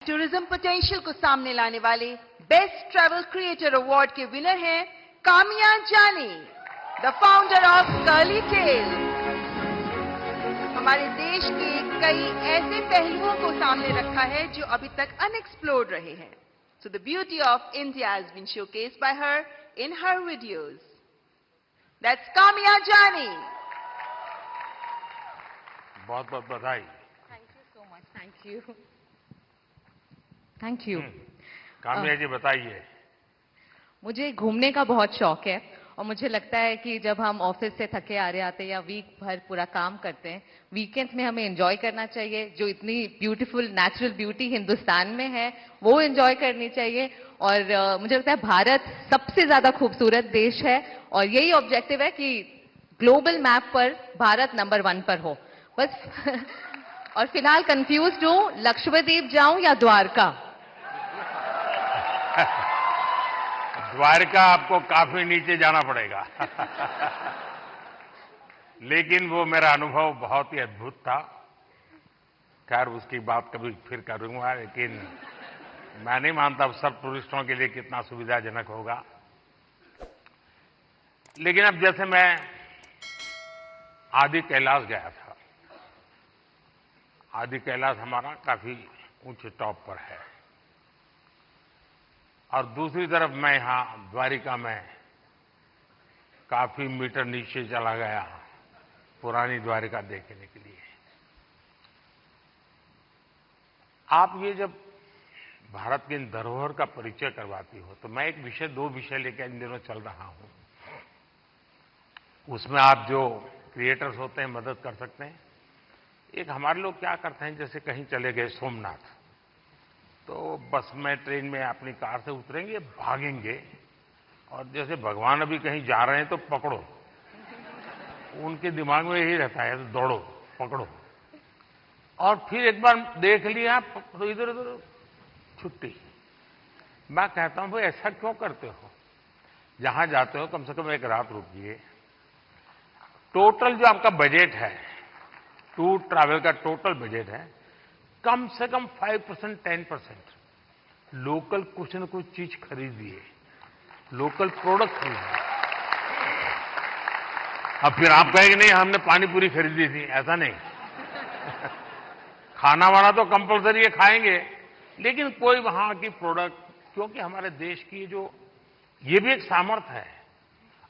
Tourism potential को सामने लाने वाले बेस्ट ट्रैवल क्रिएटर अवार्ड के विनर हैं Kamiya Jaani, the founder of Curly Tale. हमारे देश के कई ऐसे पहलुओं को सामने रखा है जो अभी तक अनएक्सप्लोर्ड रहे हैं। So the beauty of India has been showcased by her in her videos. That's Kamya Jani. बहुत बहुत बधाई। Thank you so much. Thank you. Thank you. Kamiya जी बताइए। मुझे घूमने का बहुत शौक है और मुझे लगता है कि जब हम ऑफिस से थके आ रहे आते हैं या वीक भर पूरा काम करते हैं, वीकेंड्स में हमें एंजॉय करना चाहिए। जो इतनी ब्यूटीफुल नेचुरल ब्यूटी हिंदुस्तान में है वो एंजॉय करनी चाहिए। और मुझे लगता है भारत सबसे ज्यादा खूबसूरत देश है और यही ऑब्जेक्टिव है कि ग्लोबल मैप पर भारत नंबर 1 पर हो बस। और फिलहाल कंफ्यूज्ड हूं, लक्षद्वीप जाऊं या द्वारका? द्वारका आपको काफी नीचे जाना पड़ेगा। लेकिन वो मेरा अनुभव बहुत ही अद्भुत था। खैर उसकी बात कभी फिर करूंगा, लेकिन मैं नहीं मानता सब टूरिस्टों के लिए कितना सुविधाजनक होगा। लेकिन अब जैसे मैं आदि कैलाश गया था, आदि कैलाश हमारा काफी ऊंचे टॉप पर है, और दूसरी तरफ मैं यहां द्वारिका में काफी मीटर नीचे चला गया पुरानी द्वारिका देखने के लिए। आप ये जब भारत की इन धरोहर का परिचय करवाती हो तो मैं एक विषय, 2 विषय लेकर इन दिनों चल रहा हूं। उसमें आप जो क्रिएटर्स होते हैं मदद कर सकते हैं। एक हमारे लोग क्या करते हैं, जैसे कहीं चले गए सोमनाथ, तो बस में ट्रेन में अपनी कार से उतरेंगे, भागेंगे, और जैसे भगवान अभी कहीं जा रहे हैं तो पकड़ो। उनके दिमाग में यही रहता है, तो दौड़ो पकड़ो, और फिर एक बार देख लिया तो इधर उधर छुट्टी। मैं कहता हूं भाई ऐसा क्यों करते हो? जहां जाते हो कम से कम एक रात रुकिए। टोटल जो आपका बजट है, टूर ट्रैवल का टोटल बजट है, कम से कम 5% 10% लोकल कुछ न कुछ चीज खरीदिए, लोकल प्रोडक्ट खरीदिए। अब फिर आप कहेंगे नहीं हमने पानी पूरी खरीदी थी, ऐसा नहीं। खाना वाना तो कंपलसरी है, खाएंगे, लेकिन कोई वहां की प्रोडक्ट, क्योंकि हमारे देश की जो ये भी एक सामर्थ्य है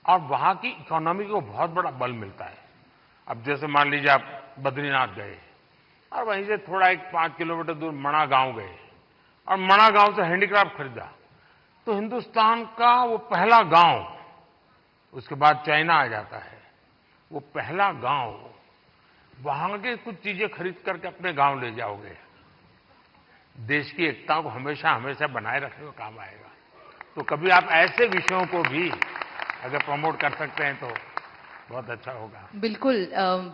और वहां की इकोनॉमी को बहुत बड़ा बल मिलता है। अब जैसे मान लीजिए आप बद्रीनाथ गए और वहीं से थोड़ा एक 5 किलोमीटर दूर मणा गांव गए और मणा गांव से हैंडीक्राफ्ट खरीदा, तो हिंदुस्तान का वो पहला गांव, उसके बाद चाइना आ जाता है, वो पहला गांव, वहां के कुछ चीजें खरीद करके अपने गांव ले जाओगे, देश की एकता को हमेशा हमेशा बनाए रखने का काम आएगा। तो कभी आप ऐसे विषयों को भी अगर प्रमोट कर सकते हैं तो बहुत अच्छा होगा। बिल्कुल।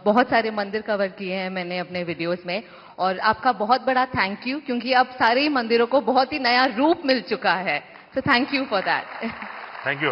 बहुत सारे मंदिर कवर किए हैं मैंने अपने वीडियोस में, और आपका बहुत बड़ा थैंक यू, क्योंकि अब सारे ही मंदिरों को बहुत ही नया रूप मिल चुका है। So thank you for that. Thank you.